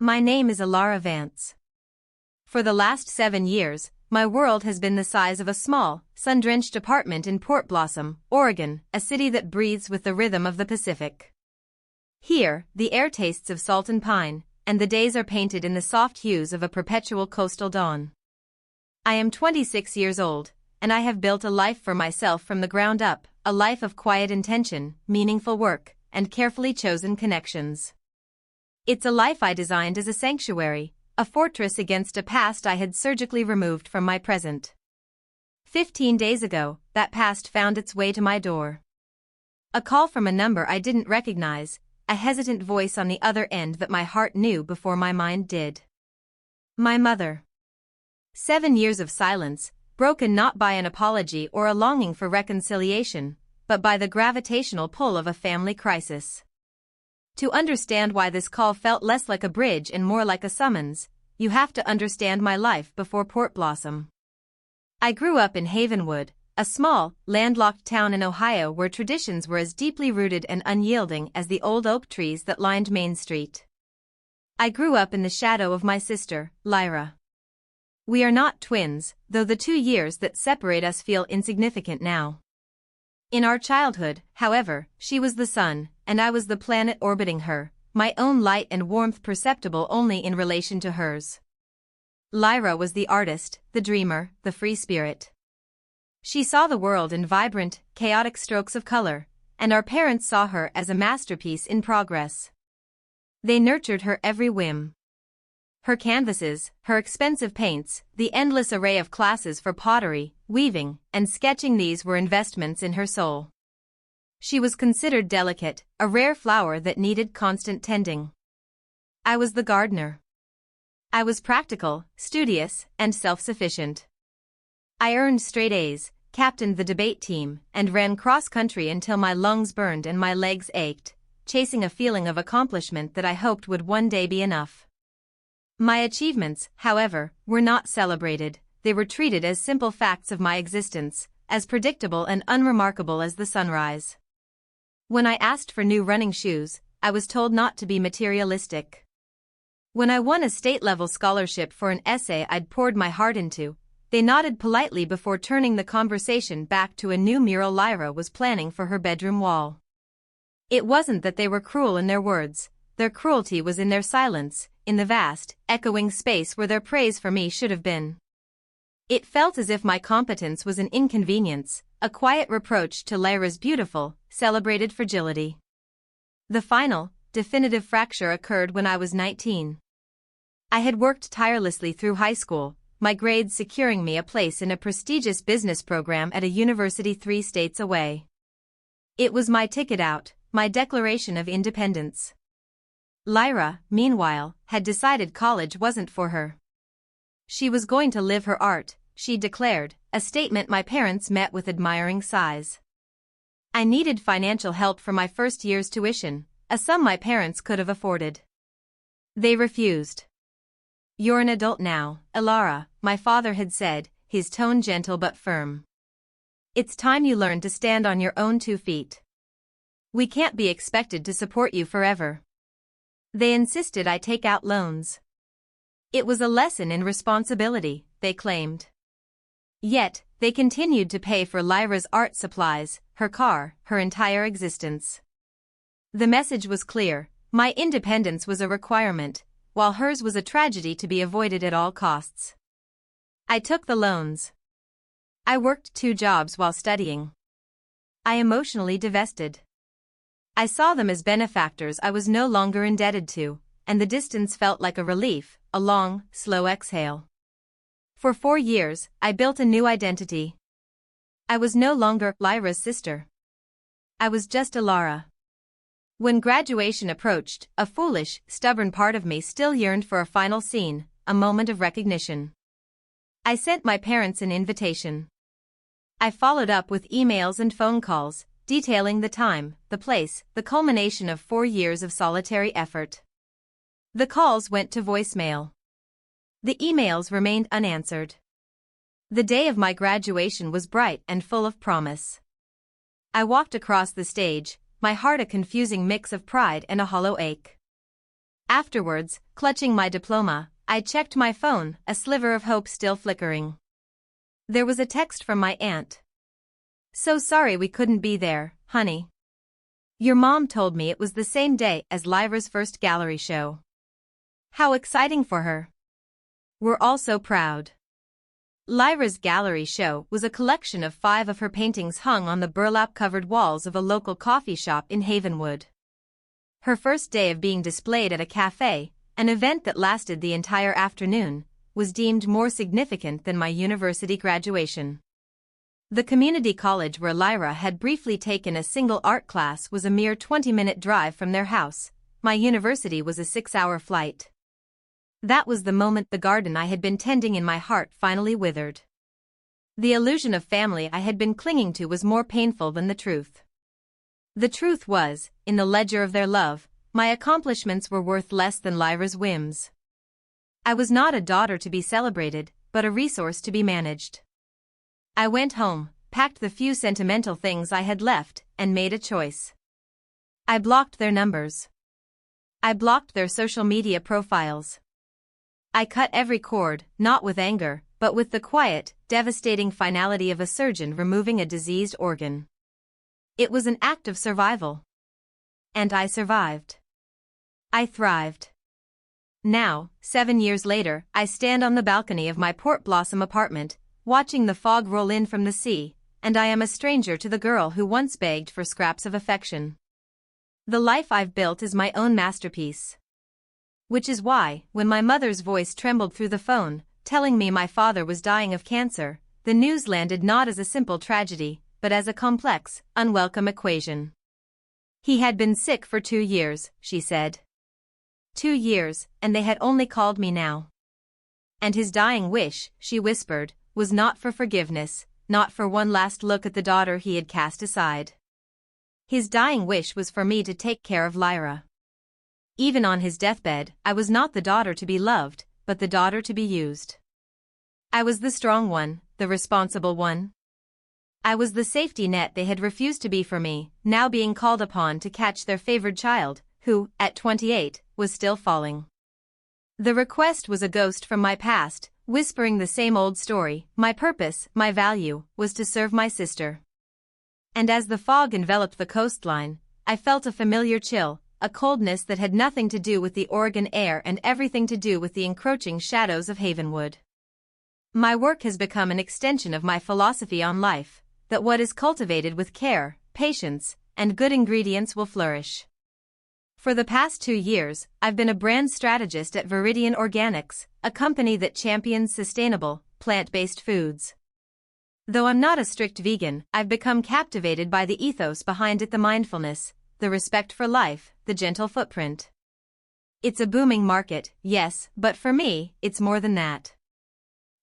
My name is Alara Vance. For the last 7 years, my world has been the size of a small, sun-drenched apartment in Port Blossom, Oregon, a city that breathes with the rhythm of the Pacific. Here, the air tastes of salt and pine, and the days are painted in the soft hues of a perpetual coastal dawn. I am 26 years old, and I have built a life for myself from the ground up, a life of quiet intention, meaningful work, and carefully chosen connections. It's a life I designed as a sanctuary, a fortress against a past I had surgically removed from my present. 15 days ago, that past found its way to my door. A call from a number I didn't recognize, a hesitant voice on the other end that my heart knew before my mind did. My mother. 7 years of silence, broken not by an apology or a longing for reconciliation, but by the gravitational pull of a family crisis. To understand why this call felt less like a bridge and more like a summons, you have to understand my life before Port Blossom. I grew up in Havenwood, a small, landlocked town in Ohio where traditions were as deeply rooted and unyielding as the old oak trees that lined Main Street. I grew up in the shadow of my sister, Lyra. We are not twins, though the 2 years that separate us feel insignificant now. In our childhood, however, she was the sun, and I was the planet orbiting her, my own light and warmth perceptible only in relation to hers. Lyra was the artist, the dreamer, the free spirit. She saw the world in vibrant, chaotic strokes of color, and our parents saw her as a masterpiece in progress. They nurtured her every whim. Her canvases, her expensive paints, the endless array of classes for pottery, weaving, and sketching, these were investments in her soul. She was considered delicate, a rare flower that needed constant tending. I was the gardener. I was practical, studious, and self-sufficient. I earned straight A's, captained the debate team, and ran cross-country until my lungs burned and my legs ached, chasing a feeling of accomplishment that I hoped would one day be enough. My achievements, however, were not celebrated. They were treated as simple facts of my existence, as predictable and unremarkable as the sunrise. When I asked for new running shoes, I was told not to be materialistic. When I won a state-level scholarship for an essay I'd poured my heart into, they nodded politely before turning the conversation back to a new mural Lyra was planning for her bedroom wall. It wasn't that they were cruel in their words, their cruelty was in their silence, in the vast, echoing space where their praise for me should have been. It felt as if my competence was an inconvenience, a quiet reproach to Lyra's beautiful, celebrated fragility. The final, definitive fracture occurred when I was 19. I had worked tirelessly through high school, my grades securing me a place in a prestigious business program at a university 3 states away. It was my ticket out, my declaration of independence. Lyra, meanwhile, had decided college wasn't for her. She was going to live her art, she declared, a statement my parents met with admiring sighs. I needed financial help for my first year's tuition, a sum my parents could have afforded. They refused. "You're an adult now, Alara," my father had said, his tone gentle but firm. "It's time you learned to stand on your own 2 feet. We can't be expected to support you forever." They insisted I take out loans. It was a lesson in responsibility, they claimed. Yet, they continued to pay for Lyra's art supplies, her car, her entire existence. The message was clear: my independence was a requirement, while hers was a tragedy to be avoided at all costs. I took the loans. I worked 2 jobs while studying. I emotionally divested. I saw them as benefactors I was no longer indebted to, and the distance felt like a relief, a long, slow exhale. For 4 years, I built a new identity. I was no longer Lyra's sister. I was just Alara. When graduation approached, a foolish, stubborn part of me still yearned for a final scene, a moment of recognition. I sent my parents an invitation. I followed up with emails and phone calls, detailing the time, the place, the culmination of 4 years of solitary effort. The calls went to voicemail. The emails remained unanswered. The day of my graduation was bright and full of promise. I walked across the stage, my heart a confusing mix of pride and a hollow ache. Afterwards, clutching my diploma, I checked my phone, a sliver of hope still flickering. There was a text from my aunt. "So sorry we couldn't be there, honey. Your mom told me it was the same day as Lyra's first gallery show. How exciting for her. We're all so proud." Lyra's gallery show was a collection of 5 of her paintings hung on the burlap-covered walls of a local coffee shop in Havenwood. Her first day of being displayed at a cafe, an event that lasted the entire afternoon, was deemed more significant than my university graduation. The community college where Lyra had briefly taken a single art class was a mere 20-minute drive from their house. My university was a 6-hour flight. That was the moment the garden I had been tending in my heart finally withered. The illusion of family I had been clinging to was more painful than the truth. The truth was, in the ledger of their love, my accomplishments were worth less than Lyra's whims. I was not a daughter to be celebrated, but a resource to be managed. I went home, packed the few sentimental things I had left, and made a choice. I blocked their numbers. I blocked their social media profiles. I cut every cord, not with anger, but with the quiet, devastating finality of a surgeon removing a diseased organ. It was an act of survival. And I survived. I thrived. Now, 7 years later, I stand on the balcony of my Port Blossom apartment, watching the fog roll in from the sea, and I am a stranger to the girl who once begged for scraps of affection. The life I've built is my own masterpiece. Which is why, when my mother's voice trembled through the phone, telling me my father was dying of cancer, the news landed not as a simple tragedy, but as a complex, unwelcome equation. He had been sick for 2 years, she said. 2 years, and they had only called me now. And his dying wish, she whispered, was not for forgiveness, not for one last look at the daughter he had cast aside. His dying wish was for me to take care of Lyra. Even on his deathbed, I was not the daughter to be loved, but the daughter to be used. I was the strong one, the responsible one. I was the safety net they had refused to be for me, now being called upon to catch their favored child, who, at 28, was still falling. The request was a ghost from my past, whispering the same old story. My purpose, my value, was to serve my sister. And as the fog enveloped the coastline, I felt a familiar chill, a coldness that had nothing to do with the Oregon air and everything to do with the encroaching shadows of Havenwood. My work has become an extension of my philosophy on life, that what is cultivated with care, patience, and good ingredients will flourish. For the past 2 years, I've been a brand strategist at Viridian Organics, a company that champions sustainable, plant-based foods. Though I'm not a strict vegan, I've become captivated by the ethos behind it, the mindfulness, the respect for life, the gentle footprint. It's a booming market, yes, but for me, it's more than that.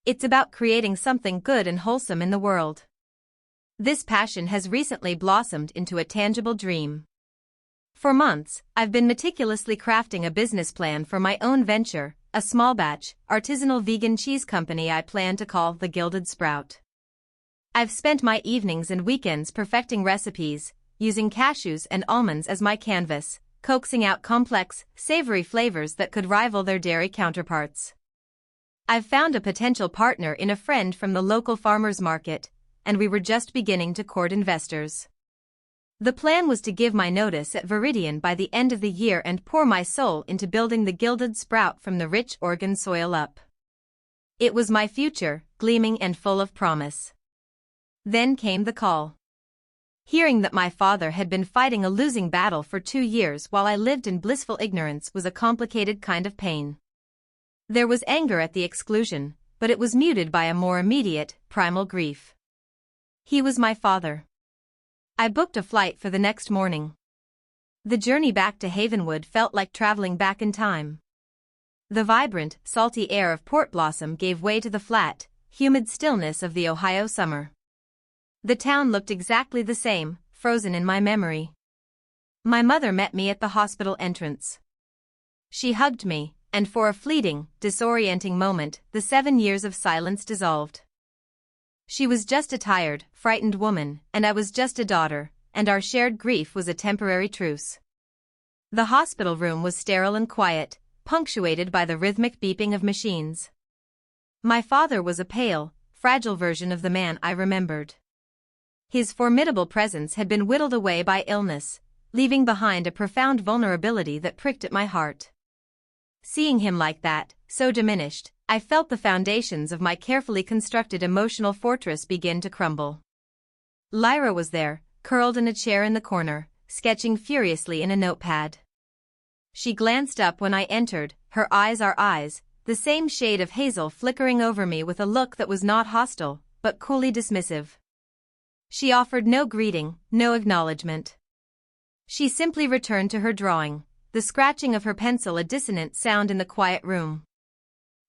It's about creating something good and wholesome in the world. This passion has recently blossomed into a tangible dream. For months, I've been meticulously crafting a business plan for my own venture, a small-batch, artisanal vegan cheese company I plan to call The Gilded Sprout. I've spent my evenings and weekends perfecting recipes, using cashews and almonds as my canvas, coaxing out complex, savory flavors that could rival their dairy counterparts. I've found a potential partner in a friend from the local farmers market, and we were just beginning to court investors. The plan was to give my notice at Viridian by the end of the year and pour my soul into building the Gilded Sprout from the rich Oregon soil up. It was my future, gleaming and full of promise. Then came the call. Hearing that my father had been fighting a losing battle for 2 years while I lived in blissful ignorance was a complicated kind of pain. There was anger at the exclusion, but it was muted by a more immediate, primal grief. He was my father. I booked a flight for the next morning. The journey back to Havenwood felt like traveling back in time. The vibrant, salty air of Port Blossom gave way to the flat, humid stillness of the Ohio summer. The town looked exactly the same, frozen in my memory. My mother met me at the hospital entrance. She hugged me, and for a fleeting, disorienting moment, the 7 years of silence dissolved. She was just a tired, frightened woman, and I was just a daughter, and our shared grief was a temporary truce. The hospital room was sterile and quiet, punctuated by the rhythmic beeping of machines. My father was a pale, fragile version of the man I remembered. His formidable presence had been whittled away by illness, leaving behind a profound vulnerability that pricked at my heart. Seeing him like that, so diminished, I felt the foundations of my carefully constructed emotional fortress begin to crumble. Lyra was there, curled in a chair in the corner, sketching furiously in a notepad. She glanced up when I entered, her eyes our eyes, the same shade of hazel flickering over me with a look that was not hostile, but coolly dismissive. She offered no greeting, no acknowledgement. She simply returned to her drawing, the scratching of her pencil a dissonant sound in the quiet room.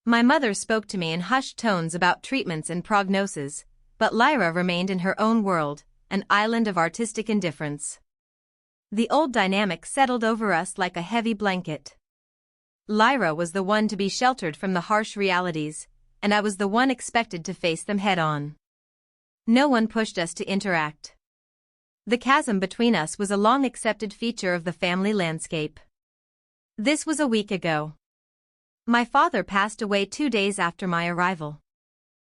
My mother spoke to me in hushed tones about treatments and prognosis, but Lyra remained in her own world, an island of artistic indifference. The old dynamic settled over us like a heavy blanket. Lyra was the one to be sheltered from the harsh realities, and I was the one expected to face them head-on. No one pushed us to interact. The chasm between us was a long-accepted feature of the family landscape. This was a week ago. My father passed away 2 days after my arrival.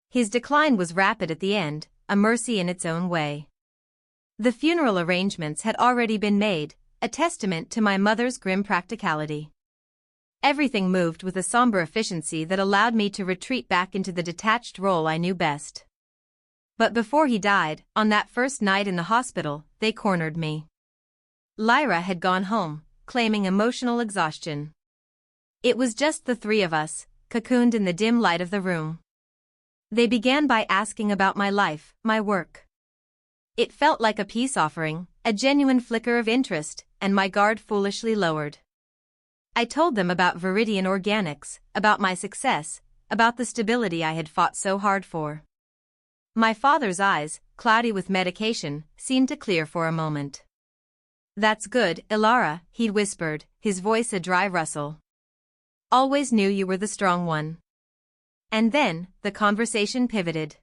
His decline was rapid at the end, a mercy in its own way. The funeral arrangements had already been made, a testament to my mother's grim practicality. Everything moved with a somber efficiency that allowed me to retreat back into the detached role I knew best. But before he died, on that first night in the hospital, they cornered me. Lyra had gone home, claiming emotional exhaustion. It was just the three of us, cocooned in the dim light of the room. They began by asking about my life, my work. It felt like a peace offering, a genuine flicker of interest, and my guard foolishly lowered. I told them about Viridian Organics, about my success, about the stability I had fought so hard for. My father's eyes, cloudy with medication, seemed to clear for a moment. "That's good, Ilara," he'd whispered, his voice a dry rustle. "Always knew you were the strong one." And then, the conversation pivoted.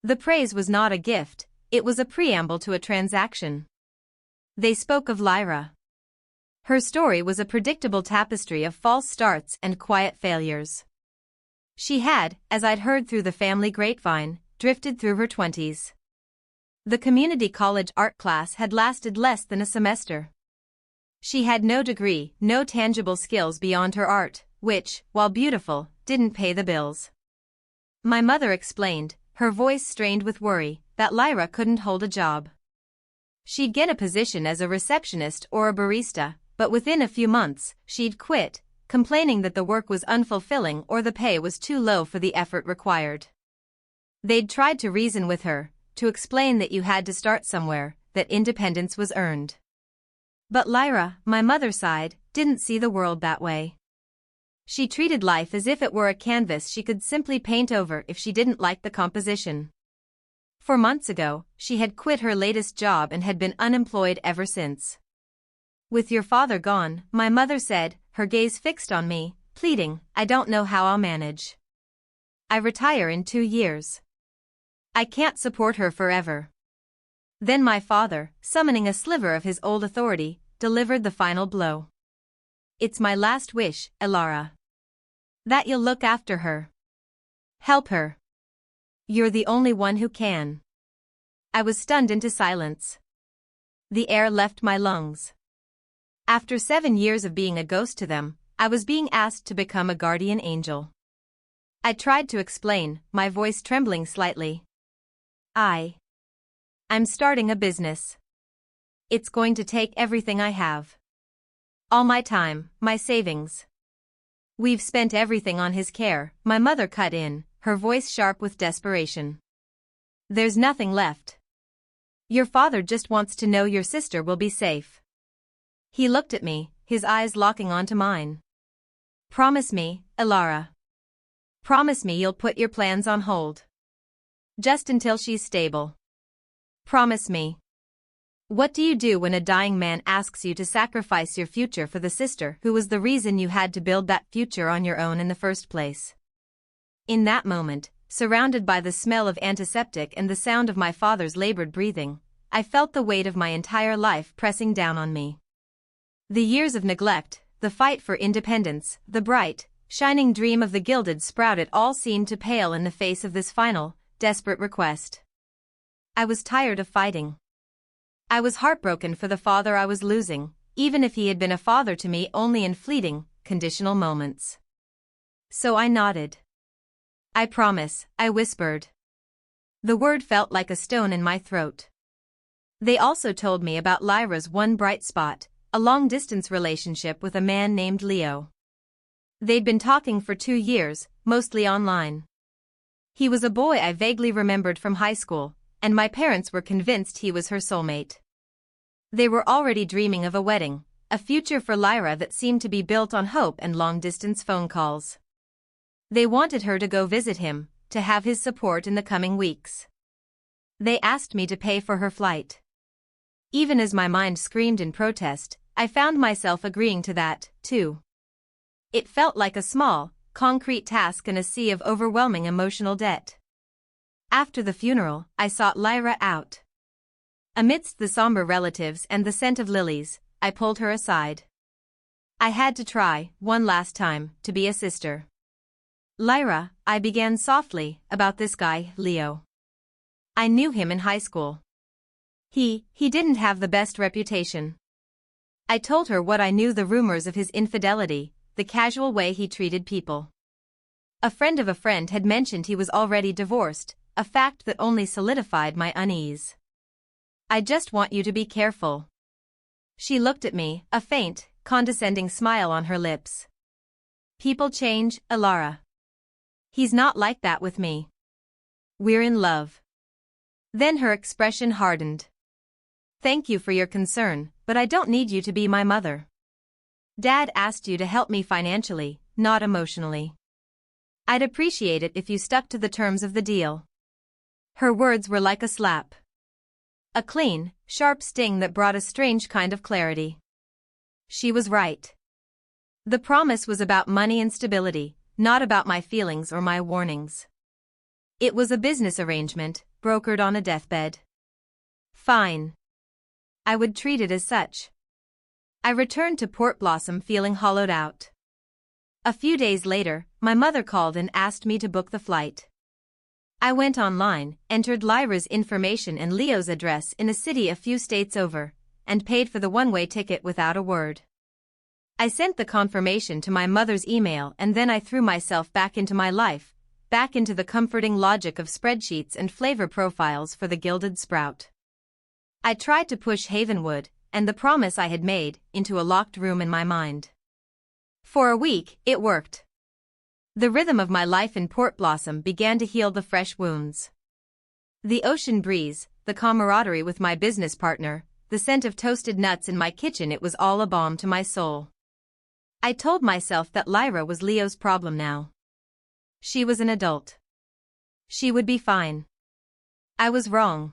The praise was not a gift, it was a preamble to a transaction. They spoke of Lyra. Her story was a predictable tapestry of false starts and quiet failures. She had, as I'd heard through the family grapevine, drifted through her 20s. The community college art class had lasted less than a semester. She had no degree, no tangible skills beyond her art, which, while beautiful, didn't pay the bills. My mother explained, her voice strained with worry, that Lyra couldn't hold a job. She'd get a position as a receptionist or a barista, but within a few months, she'd quit, complaining that the work was unfulfilling or the pay was too low for the effort required. They'd tried to reason with her, to explain that you had to start somewhere, that independence was earned. But Lyra, my mother sighed, didn't see the world that way. She treated life as if it were a canvas she could simply paint over if she didn't like the composition. 4 months ago, she had quit her latest job and had been unemployed ever since. "With your father gone," my mother said, her gaze fixed on me, pleading, "I don't know how I'll manage. I retire in 2 years. I can't support her forever." Then my father, summoning a sliver of his old authority, delivered the final blow. "It's my last wish, Ilara. That you'll look after her. Help her. You're the only one who can." I was stunned into silence. The air left my lungs. After 7 years of being a ghost to them, I was being asked to become a guardian angel. I tried to explain, my voice trembling slightly. I'm starting a business. It's going to take everything I have. All my time, my savings. We've spent everything on his care, my mother cut in, her voice sharp with desperation. There's nothing left. Your father just wants to know your sister will be safe. He looked at me, his eyes locking onto mine. Promise me, Ilara. Promise me you'll put your plans on hold. Just until she's stable. Promise me. What do you do when a dying man asks you to sacrifice your future for the sister who was the reason you had to build that future on your own in the first place? In that moment, surrounded by the smell of antiseptic and the sound of my father's labored breathing, I felt the weight of my entire life pressing down on me. The years of neglect, the fight for independence, the bright, shining dream of the gilded sprout, it all seemed to pale in the face of this final, desperate request. I was tired of fighting. I was heartbroken for the father I was losing, even if he had been a father to me only in fleeting, conditional moments. So I nodded. I promise, I whispered. The word felt like a stone in my throat. They also told me about Lyra's one bright spot, a long-distance relationship with a man named Leo. They'd been talking for 2 years, mostly online. He was a boy I vaguely remembered from high school, and my parents were convinced he was her soulmate. They were already dreaming of a wedding, a future for Lyra that seemed to be built on hope and long-distance phone calls. They wanted her to go visit him, to have his support in the coming weeks. They asked me to pay for her flight. Even as my mind screamed in protest, I found myself agreeing to that, too. It felt like a small, concrete task in a sea of overwhelming emotional debt. After the funeral, I sought Lyra out. Amidst the somber relatives and the scent of lilies, I pulled her aside. I had to try, one last time, to be a sister. Lyra, I began softly, about this guy, Leo. I knew him in high school. He didn't have the best reputation. I told her what I knew, the rumors of his infidelity, the casual way he treated people. A friend of a friend had mentioned he was already divorced, a fact that only solidified my unease. I just want you to be careful. She looked at me, a faint, condescending smile on her lips. People change, Alara. He's not like that with me. We're in love. Then her expression hardened. Thank you for your concern, but I don't need you to be my mother. Dad asked you to help me financially, not emotionally. I'd appreciate it if you stuck to the terms of the deal. Her words were like a slap. A clean, sharp sting that brought a strange kind of clarity. She was right. The promise was about money and stability, not about my feelings or my warnings. It was a business arrangement, brokered on a deathbed. Fine. I would treat it as such. I returned to Port Blossom feeling hollowed out. A few days later, my mother called and asked me to book the flight. I went online, entered Lyra's information and Leo's address in a city a few states over, and paid for the one-way ticket without a word. I sent the confirmation to my mother's email, and then I threw myself back into my life, back into the comforting logic of spreadsheets and flavor profiles for the Gilded Sprout. I tried to push Havenwood, and the promise I had made, into a locked room in my mind. For a week, it worked. The rhythm of my life in Port Blossom began to heal the fresh wounds. The ocean breeze, the camaraderie with my business partner, the scent of toasted nuts in my kitchen, it was all a balm to my soul. I told myself that Lyra was Leo's problem now. She was an adult. She would be fine. I was wrong.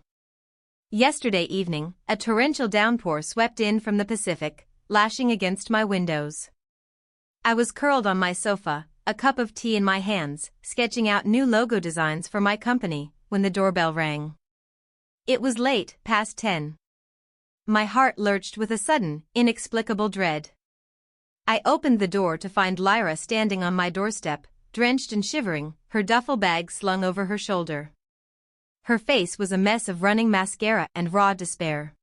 Yesterday evening, a torrential downpour swept in from the Pacific, lashing against my windows. I was curled on my sofa, a cup of tea in my hands, sketching out new logo designs for my company, when the doorbell rang. It was late, past 10. My heart lurched with a sudden, inexplicable dread. I opened the door to find Lyra standing on my doorstep, drenched and shivering, her duffel bag slung over her shoulder. Her face was a mess of running mascara and raw despair.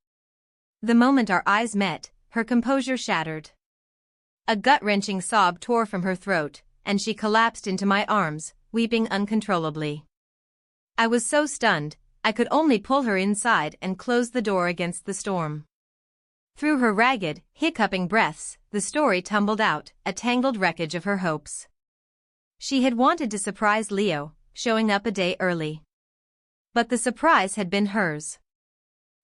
The moment our eyes met, her composure shattered. A gut-wrenching sob tore from her throat, and she collapsed into my arms, weeping uncontrollably. I was so stunned, I could only pull her inside and close the door against the storm. Through her ragged, hiccuping breaths, the story tumbled out, a tangled wreckage of her hopes. She had wanted to surprise Leo, showing up a day early. But the surprise had been hers.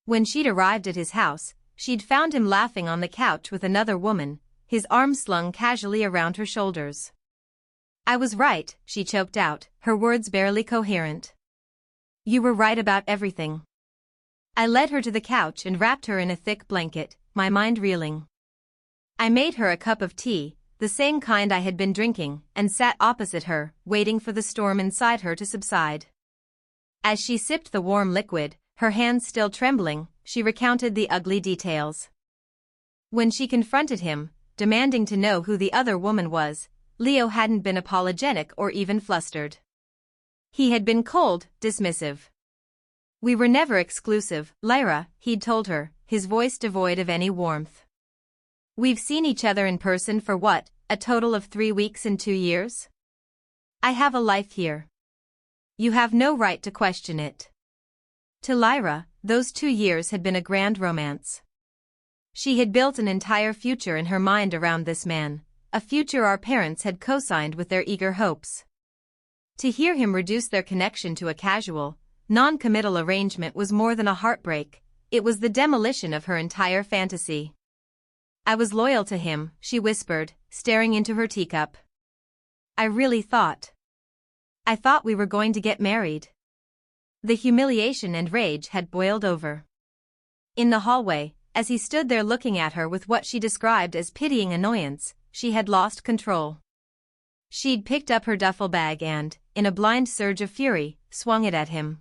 When she'd arrived at his house, she'd found him laughing on the couch with another woman, his arms slung casually around her shoulders. I was right, she choked out, her words barely coherent. You were right about everything. I led her to the couch and wrapped her in a thick blanket, my mind reeling. I made her a cup of tea, the same kind I had been drinking, and sat opposite her, waiting for the storm inside her to subside. As she sipped the warm liquid, her hands still trembling, she recounted the ugly details. When she confronted him, demanding to know who the other woman was, Leo hadn't been apologetic or even flustered. He had been cold, dismissive. "We were never exclusive, Lyra," he'd told her, his voice devoid of any warmth. "We've seen each other in person for what, a total of 3 weeks in 2 years? I have a life here. You have no right to question it." To Lyra, those 2 years had been a grand romance. She had built an entire future in her mind around this man, a future our parents had co-signed with their eager hopes. To hear him reduce their connection to a casual, non-committal arrangement was more than a heartbreak, it was the demolition of her entire fantasy. "I was loyal to him," she whispered, staring into her teacup. I thought we were going to get married." The humiliation and rage had boiled over. In the hallway, as he stood there looking at her with what she described as pitying annoyance, she had lost control. She'd picked up her duffel bag and, in a blind surge of fury, swung it at him.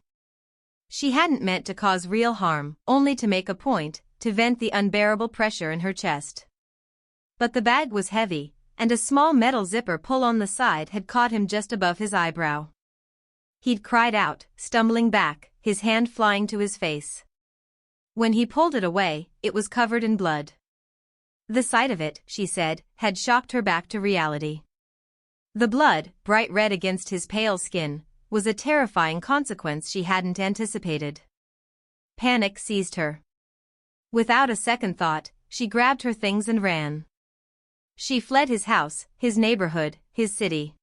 She hadn't meant to cause real harm, only to make a point, to vent the unbearable pressure in her chest. But the bag was heavy, and a small metal zipper pull on the side had caught him just above his eyebrow. He'd cried out, stumbling back, his hand flying to his face. When he pulled it away, it was covered in blood. The sight of it, she said, had shocked her back to reality. The blood, bright red against his pale skin, was a terrifying consequence she hadn't anticipated. Panic seized her. Without a second thought, she grabbed her things and ran. She fled his house, his neighborhood, his city.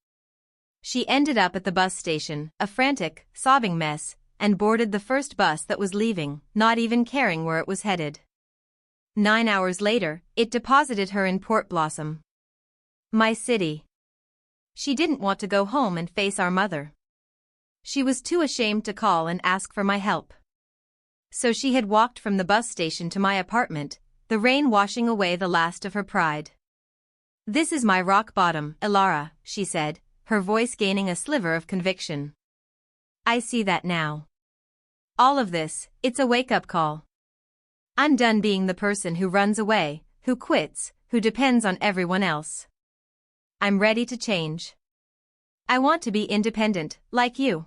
She ended up at the bus station, a frantic, sobbing mess, and boarded the first bus that was leaving, not even caring where it was headed. 9 hours later, it deposited her in Port Blossom. My city. She didn't want to go home and face our mother. She was too ashamed to call and ask for my help. So she had walked from the bus station to my apartment, the rain washing away the last of her pride. "This is my rock bottom, Ilara," she said, her voice gaining a sliver of conviction. "I see that now. All of this, it's a wake-up call. I'm done being the person who runs away, who quits, who depends on everyone else. I'm ready to change. I want to be independent, like you."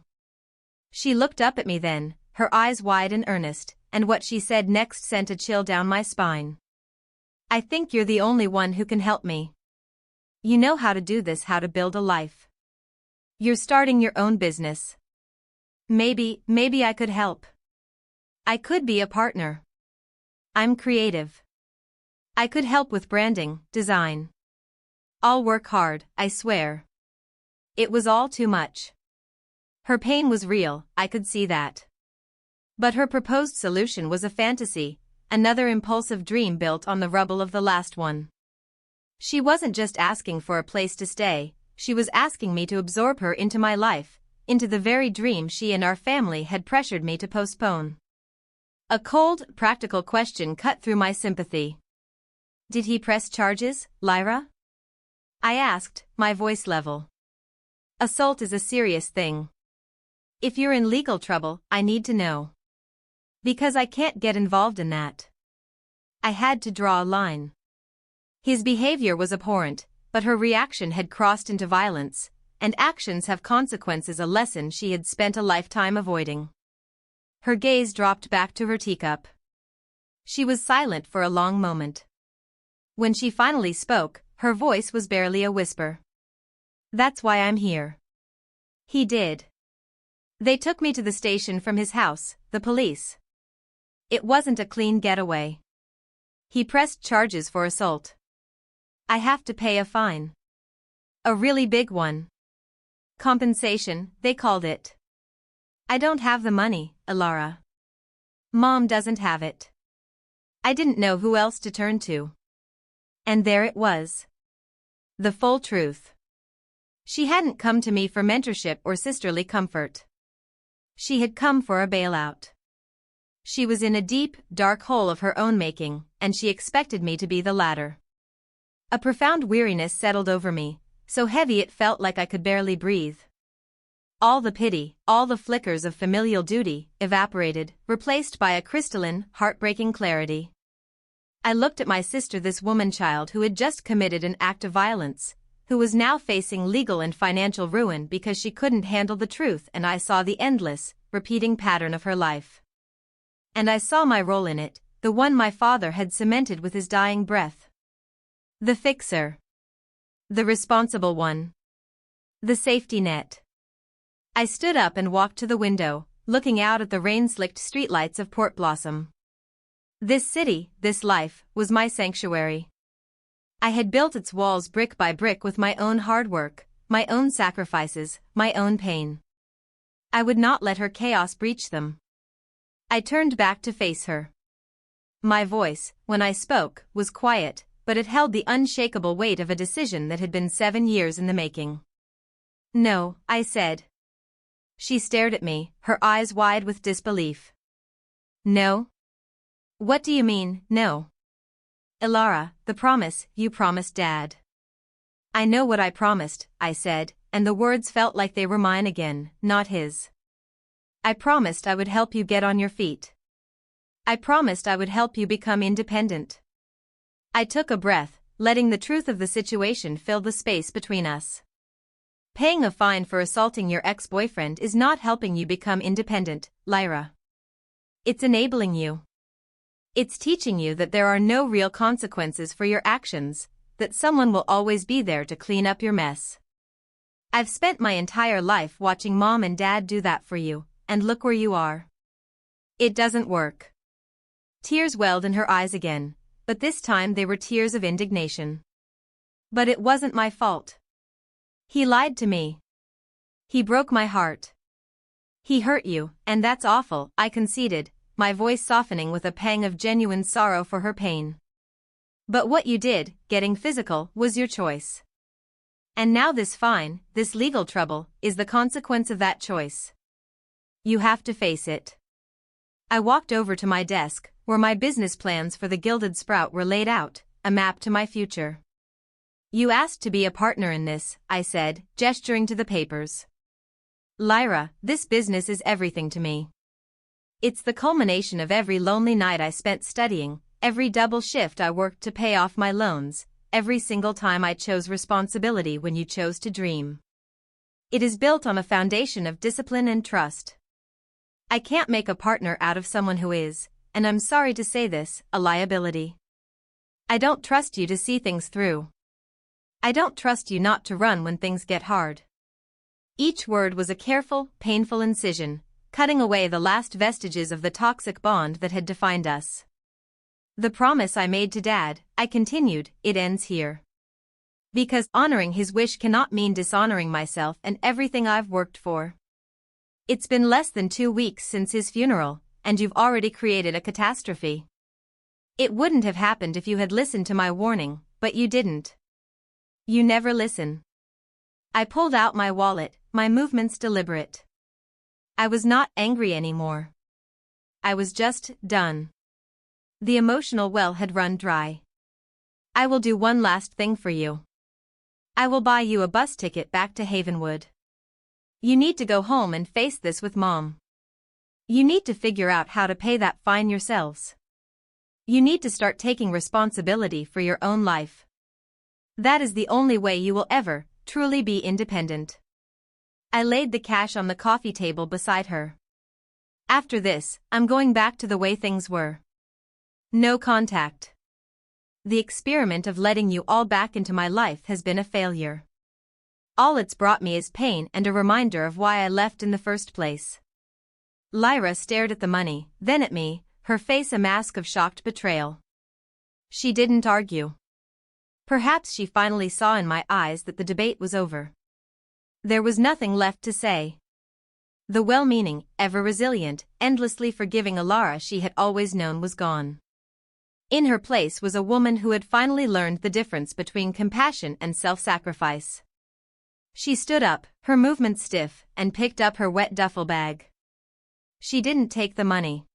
She looked up at me then, her eyes wide and earnest, and what she said next sent a chill down my spine. "I think you're the only one who can help me. You know how to do this, how to build a life. You're starting your own business. Maybe I could help. I could be a partner. I'm creative. I could help with branding, design. I'll work hard, I swear." It was all too much. Her pain was real, I could see that. But her proposed solution was a fantasy, another impulsive dream built on the rubble of the last one. She wasn't just asking for a place to stay, she was asking me to absorb her into my life, into the very dream she and our family had pressured me to postpone. A cold, practical question cut through my sympathy. "Did he press charges, Lyra?" I asked, my voice level. "Assault is a serious thing. If you're in legal trouble, I need to know. Because I can't get involved in that." I had to draw a line. His behavior was abhorrent, but her reaction had crossed into violence, and actions have consequences, a lesson she had spent a lifetime avoiding. Her gaze dropped back to her teacup. She was silent for a long moment. When she finally spoke, her voice was barely a whisper. "That's why I'm here." He did. "They took me to the station from his house, the police. It wasn't a clean getaway. He pressed charges for assault. I have to pay a fine. A really big one. Compensation, they called it. I don't have the money, Ilara. Mom doesn't have it. I didn't know who else to turn to. And there it was. The full truth. She hadn't come to me for mentorship or sisterly comfort. She had come for a bailout. She was in a deep, dark hole of her own making, and she expected me to be the latter. A profound weariness settled over me, so heavy it felt like I could barely breathe. All the pity, all the flickers of familial duty, evaporated, replaced by a crystalline, heartbreaking clarity. I looked at my sister, this woman-child who had just committed an act of violence, who was now facing legal and financial ruin because she couldn't handle the truth, and I saw the endless, repeating pattern of her life. And I saw my role in it, the one my father had cemented with his dying breath. The fixer. The responsible one. The safety net. I stood up and walked to the window, looking out at the rain-slicked streetlights of Port Blossom. This city, this life, was my sanctuary. I had built its walls brick by brick with my own hard work, my own sacrifices, my own pain. I would not let her chaos breach them. I turned back to face her. My voice, when I spoke, was quiet, but it held the unshakable weight of a decision that had been 7 years in the making. No, I said. She stared at me, her eyes wide with disbelief. No? What do you mean, no? Ilara, the promise you promised Dad. I know what I promised, I said, and the words felt like they were mine again, not his. I promised I would help you get on your feet. I promised I would help you become independent. I took a breath, letting the truth of the situation fill the space between us. Paying a fine for assaulting your ex-boyfriend is not helping you become independent, Lyra. It's enabling you. It's teaching you that there are no real consequences for your actions, that someone will always be there to clean up your mess. I've spent my entire life watching Mom and Dad do that for you, and look where you are. It doesn't work. Tears welled in her eyes again, but this time they were tears of indignation. But it wasn't my fault. He lied to me. He broke my heart. He hurt you, and that's awful, I conceded, my voice softening with a pang of genuine sorrow for her pain. But what you did, getting physical, was your choice. And now this fine, this legal trouble, is the consequence of that choice. You have to face it. I walked over to my desk, where my business plans for the Gilded Sprout were laid out, a map to my future. You asked to be a partner in this, I said, gesturing to the papers. Lyra, this business is everything to me. It's the culmination of every lonely night I spent studying, every double shift I worked to pay off my loans, every single time I chose responsibility when you chose to dream. It is built on a foundation of discipline and trust. I can't make a partner out of someone who is, and I'm sorry to say this, a liability. I don't trust you to see things through. I don't trust you not to run when things get hard. Each word was a careful, painful incision, cutting away the last vestiges of the toxic bond that had defined us. The promise I made to Dad, I continued, it ends here. Because honoring his wish cannot mean dishonoring myself and everything I've worked for. It's been less than 2 weeks since his funeral, and you've already created a catastrophe. It wouldn't have happened if you had listened to my warning, but you didn't. You never listen. I pulled out my wallet, my movements deliberate. I was not angry anymore. I was just done. The emotional well had run dry. I will do one last thing for you. I will buy you a bus ticket back to Havenwood. You need to go home and face this with Mom. You need to figure out how to pay that fine yourselves. You need to start taking responsibility for your own life. That is the only way you will ever, truly be independent. I laid the cash on the coffee table beside her. After this, I'm going back to the way things were. No contact. The experiment of letting you all back into my life has been a failure. All it's brought me is pain and a reminder of why I left in the first place. Lyra stared at the money, then at me, her face a mask of shocked betrayal. She didn't argue. Perhaps she finally saw in my eyes that the debate was over. There was nothing left to say. The well-meaning, ever-resilient, endlessly forgiving Ilara she had always known was gone. In her place was a woman who had finally learned the difference between compassion and self-sacrifice. She stood up, her movements stiff, and picked up her wet duffel bag. She didn't take the money.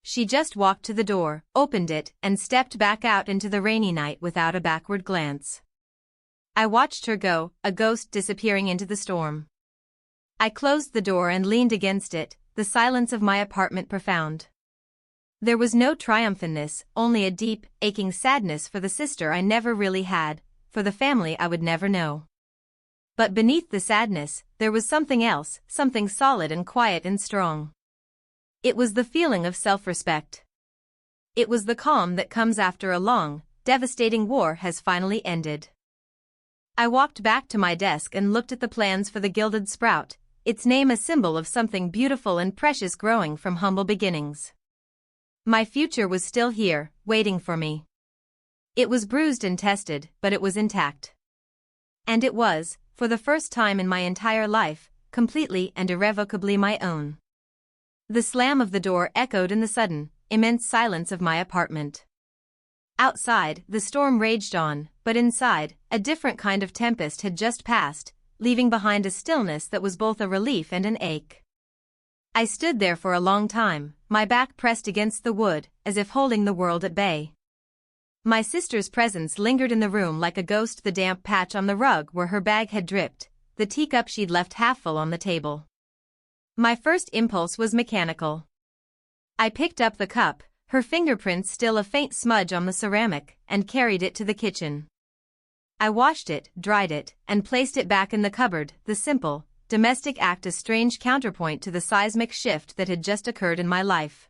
She just walked to the door, opened it, and stepped back out into the rainy night without a backward glance. I watched her go, a ghost disappearing into the storm. I closed the door and leaned against it, the silence of my apartment profound. There was no triumph in this, only a deep, aching sadness for the sister I never really had, for the family I would never know. But beneath the sadness, there was something else, something solid and quiet and strong. It was the feeling of self-respect. It was the calm that comes after a long, devastating war has finally ended. I walked back to my desk and looked at the plans for the Gilded Sprout, its name a symbol of something beautiful and precious growing from humble beginnings. My future was still here, waiting for me. It was bruised and tested, but it was intact. And it was, for the first time in my entire life, completely and irrevocably my own. The slam of the door echoed in the sudden, immense silence of my apartment. Outside, the storm raged on, but inside, a different kind of tempest had just passed, leaving behind a stillness that was both a relief and an ache. I stood there for a long time, my back pressed against the wood, as if holding the world at bay. My sister's presence lingered in the room like a ghost, the damp patch on the rug where her bag had dripped, the teacup she'd left half full on the table. My first impulse was mechanical. I picked up the cup, her fingerprints still a faint smudge on the ceramic, and carried it to the kitchen. I washed it, dried it, and placed it back in the cupboard, the simple, domestic act a strange counterpoint to the seismic shift that had just occurred in my life.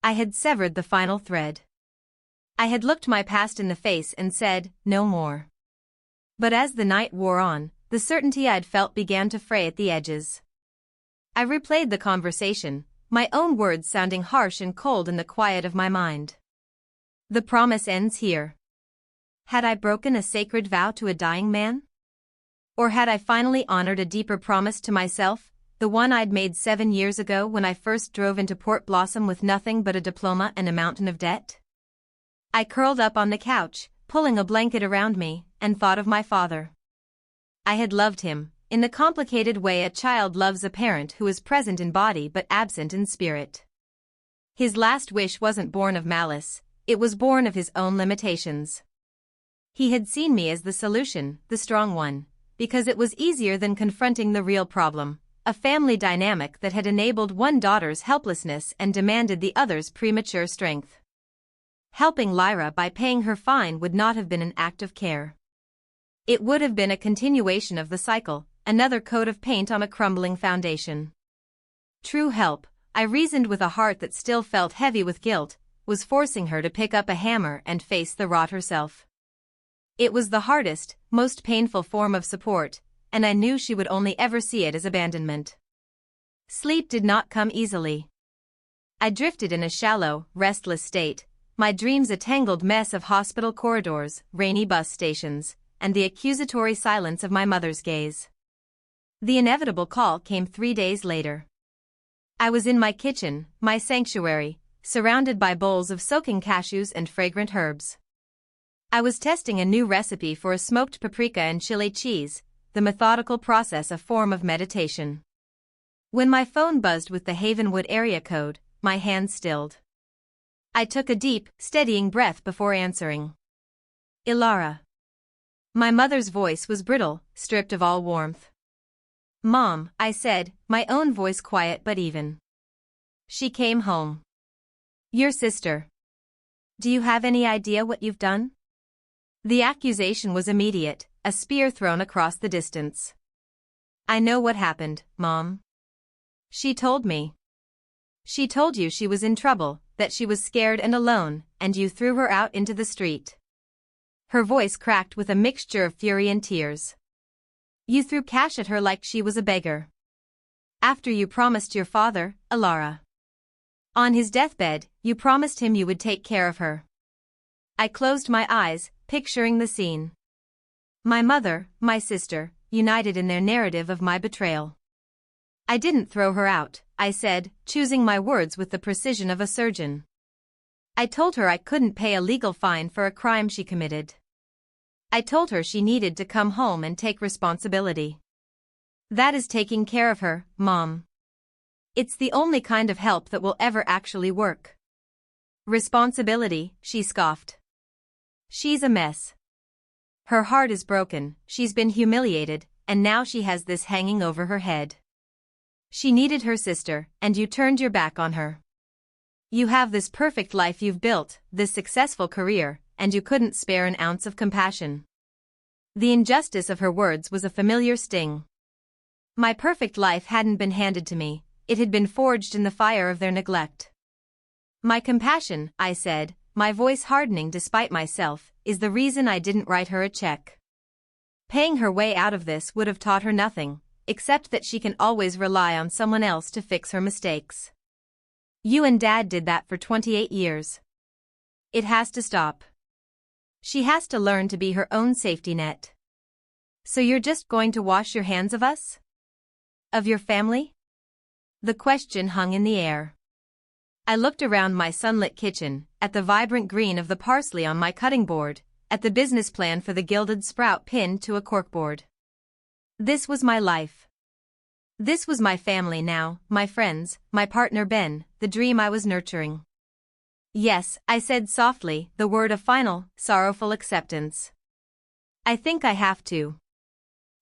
I had severed the final thread. I had looked my past in the face and said, no more. But as the night wore on, the certainty I'd felt began to fray at the edges. I replayed the conversation, my own words sounding harsh and cold in the quiet of my mind. The promise ends here. Had I broken a sacred vow to a dying man? Or had I finally honored a deeper promise to myself, the one I'd made 7 years ago when I first drove into Port Blossom with nothing but a diploma and a mountain of debt? I curled up on the couch, pulling a blanket around me, and thought of my father. I had loved him, in the complicated way a child loves a parent who is present in body but absent in spirit. His last wish wasn't born of malice, it was born of his own limitations. He had seen me as the solution, the strong one, because it was easier than confronting the real problem, a family dynamic that had enabled one daughter's helplessness and demanded the other's premature strength. Helping Lyra by paying her fine would not have been an act of care. It would have been a continuation of the cycle, another coat of paint on a crumbling foundation. True help, I reasoned with a heart that still felt heavy with guilt, was forcing her to pick up a hammer and face the rot herself. It was the hardest, most painful form of support, and I knew she would only ever see it as abandonment. Sleep did not come easily. I drifted in a shallow, restless state, my dreams a tangled mess of hospital corridors, rainy bus stations, and the accusatory silence of my mother's gaze. The inevitable call came 3 days later. I was in my kitchen, my sanctuary, surrounded by bowls of soaking cashews and fragrant herbs. I was testing a new recipe for a smoked paprika and chili cheese, the methodical process a form of meditation. When my phone buzzed with the Havenwood area code, my hands stilled. I took a deep, steadying breath before answering. Ilara. My mother's voice was brittle, stripped of all warmth. Mom, I said, my own voice quiet but even. She came home. Your sister. Do you have any idea what you've done? The accusation was immediate, a spear thrown across the distance. I know what happened, Mom. She told me. She told you she was in trouble, that she was scared and alone, and you threw her out into the street. Her voice cracked with a mixture of fury and tears. You threw cash at her like she was a beggar. After you promised your father, Ilara. On his deathbed, you promised him you would take care of her. I closed my eyes, picturing the scene. My mother, my sister, united in their narrative of my betrayal. I didn't throw her out, I said, choosing my words with the precision of a surgeon. I told her I couldn't pay a legal fine for a crime she committed. I told her she needed to come home and take responsibility. That is taking care of her, Mom. It's the only kind of help that will ever actually work. Responsibility, she scoffed. She's a mess. Her heart is broken, she's been humiliated, and now she has this hanging over her head. She needed her sister, and you turned your back on her. You have this perfect life you've built, this successful career, and you couldn't spare an ounce of compassion. The injustice of her words was a familiar sting. My perfect life hadn't been handed to me, it had been forged in the fire of their neglect. My compassion, I said, my voice hardening despite myself, is the reason I didn't write her a check. Paying her way out of this would have taught her nothing, except that she can always rely on someone else to fix her mistakes. You and Dad did that for 28 years. It has to stop. She has to learn to be her own safety net. So you're just going to wash your hands of us? Of your family? The question hung in the air. I looked around my sunlit kitchen, at the vibrant green of the parsley on my cutting board, at the business plan for the gilded sprout pinned to a corkboard. This was my life. This was my family now, my friends, my partner Ben, the dream I was nurturing. Yes, I said softly, the word of final, sorrowful acceptance. I think I have to.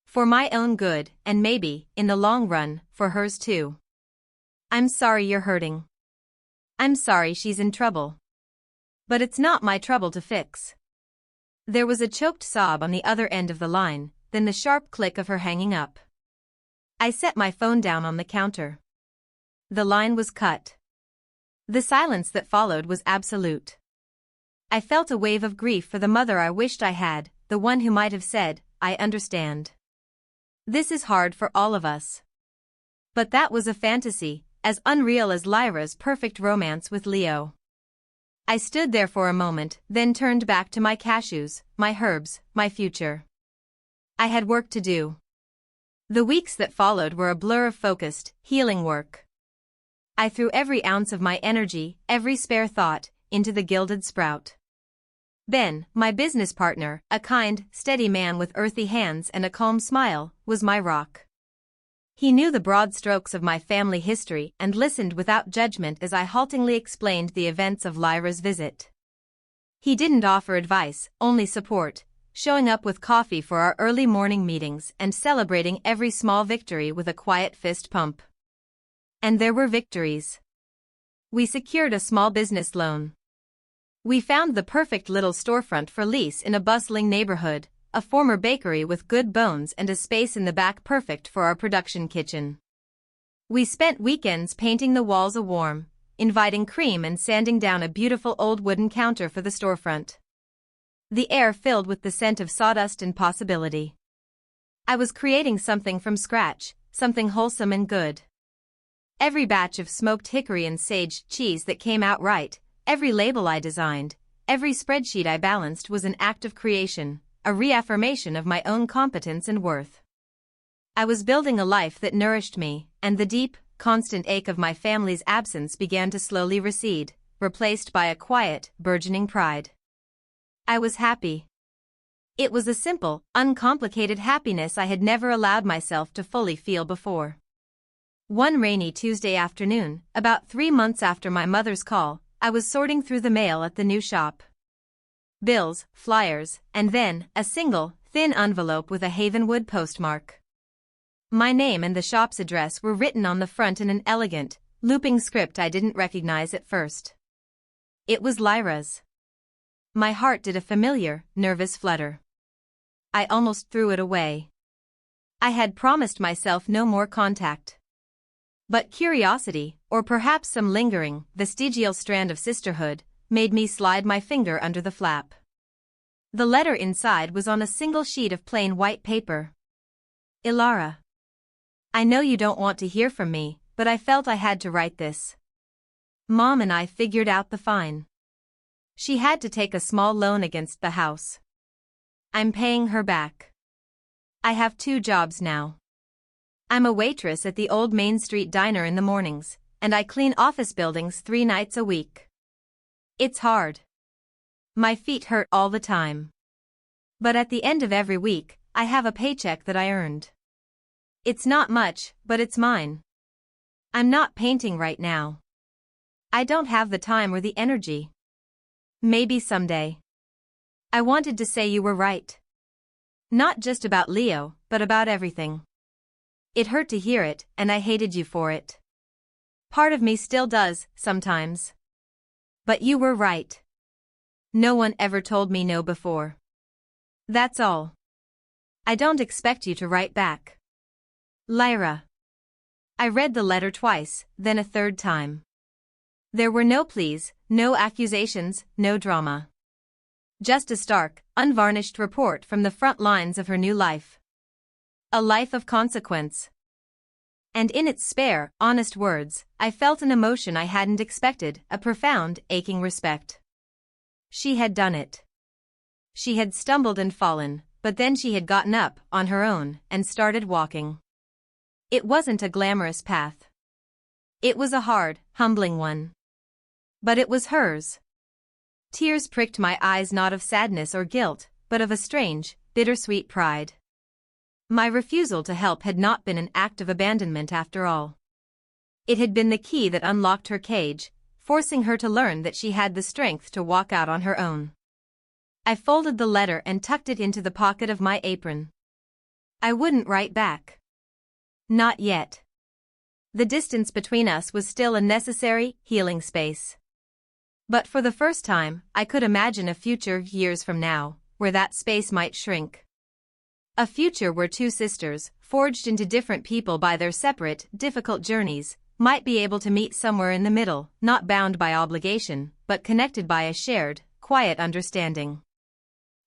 For my own good, and maybe, in the long run, for hers too. I'm sorry you're hurting. I'm sorry she's in trouble. But it's not my trouble to fix. There was a choked sob on the other end of the line, then the sharp click of her hanging up. I set my phone down on the counter. The line was cut. The silence that followed was absolute. I felt a wave of grief for the mother I wished I had, the one who might have said, I understand. This is hard for all of us. But that was a fantasy, as unreal as Lyra's perfect romance with Leo. I stood there for a moment, then turned back to my cashews, my herbs, my future. I had work to do. The weeks that followed were a blur of focused, healing work. I threw every ounce of my energy, every spare thought, into the gilded sprout. Ben, my business partner, a kind, steady man with earthy hands and a calm smile, was my rock. He knew the broad strokes of my family history and listened without judgment as I haltingly explained the events of Lyra's visit. He didn't offer advice, only support, showing up with coffee for our early morning meetings and celebrating every small victory with a quiet fist pump. And there were victories. We secured a small business loan. We found the perfect little storefront for lease in a bustling neighborhood, a former bakery with good bones and a space in the back perfect for our production kitchen. We spent weekends painting the walls a warm, inviting cream and sanding down a beautiful old wooden counter for the storefront. The air filled with the scent of sawdust and possibility. I was creating something from scratch, something wholesome and good. Every batch of smoked hickory and sage cheese that came out right, every label I designed, every spreadsheet I balanced was an act of creation, a reaffirmation of my own competence and worth. I was building a life that nourished me, and the deep, constant ache of my family's absence began to slowly recede, replaced by a quiet, burgeoning pride. I was happy. It was a simple, uncomplicated happiness I had never allowed myself to fully feel before. One rainy Tuesday afternoon, about 3 months after my mother's call, I was sorting through the mail at the new shop. Bills, flyers, and then, a single, thin envelope with a Havenwood postmark. My name and the shop's address were written on the front in an elegant, looping script I didn't recognize at first. It was Lyra's. My heart did a familiar, nervous flutter. I almost threw it away. I had promised myself no more contact. But curiosity, or perhaps some lingering, vestigial strand of sisterhood, made me slide my finger under the flap. The letter inside was on a single sheet of plain white paper. Ilara. I know you don't want to hear from me, but I felt I had to write this. Mom and I figured out the fine. She had to take a small loan against the house. I'm paying her back. I have 2 jobs now. I'm a waitress at the old Main Street diner in the mornings, and I clean office buildings 3 nights a week. It's hard. My feet hurt all the time. But at the end of every week, I have a paycheck that I earned. It's not much, but it's mine. I'm not painting right now. I don't have the time or the energy. Maybe someday. I wanted to say you were right. Not just about Leo, but about everything. It hurt to hear it, and I hated you for it. Part of me still does, sometimes. But you were right. No one ever told me no before. That's all. I don't expect you to write back. Lyra. I read the letter twice, then a third time. There were no pleas, no accusations, no drama. Just a stark, unvarnished report from the front lines of her new life. A life of consequence. And in its spare, honest words, I felt an emotion I hadn't expected, a profound, aching respect. She had done it. She had stumbled and fallen, but then she had gotten up, on her own, and started walking. It wasn't a glamorous path. It was a hard, humbling one. But it was hers. Tears pricked my eyes, not of sadness or guilt, but of a strange, bittersweet pride. My refusal to help had not been an act of abandonment after all. It had been the key that unlocked her cage, forcing her to learn that she had the strength to walk out on her own. I folded the letter and tucked it into the pocket of my apron. I wouldn't write back. Not yet. The distance between us was still a necessary, healing space. But for the first time, I could imagine a future years from now, where that space might shrink. A future where two sisters, forged into different people by their separate, difficult journeys, might be able to meet somewhere in the middle, not bound by obligation, but connected by a shared, quiet understanding.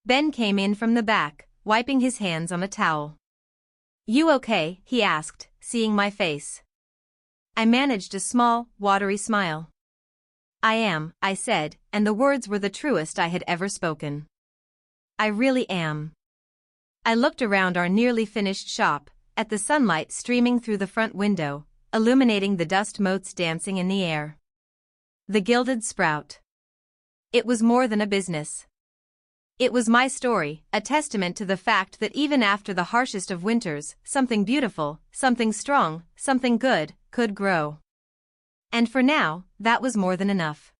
Ben came in from the back, wiping his hands on a towel. "You okay?" he asked, seeing my face. I managed a small, watery smile. "I am," I said, and the words were the truest I had ever spoken. "I really am." I looked around our nearly finished shop, at the sunlight streaming through the front window, illuminating the dust motes dancing in the air. The Gilded Sprout. It was more than a business. It was my story, a testament to the fact that even after the harshest of winters, something beautiful, something strong, something good, could grow. And for now, that was more than enough.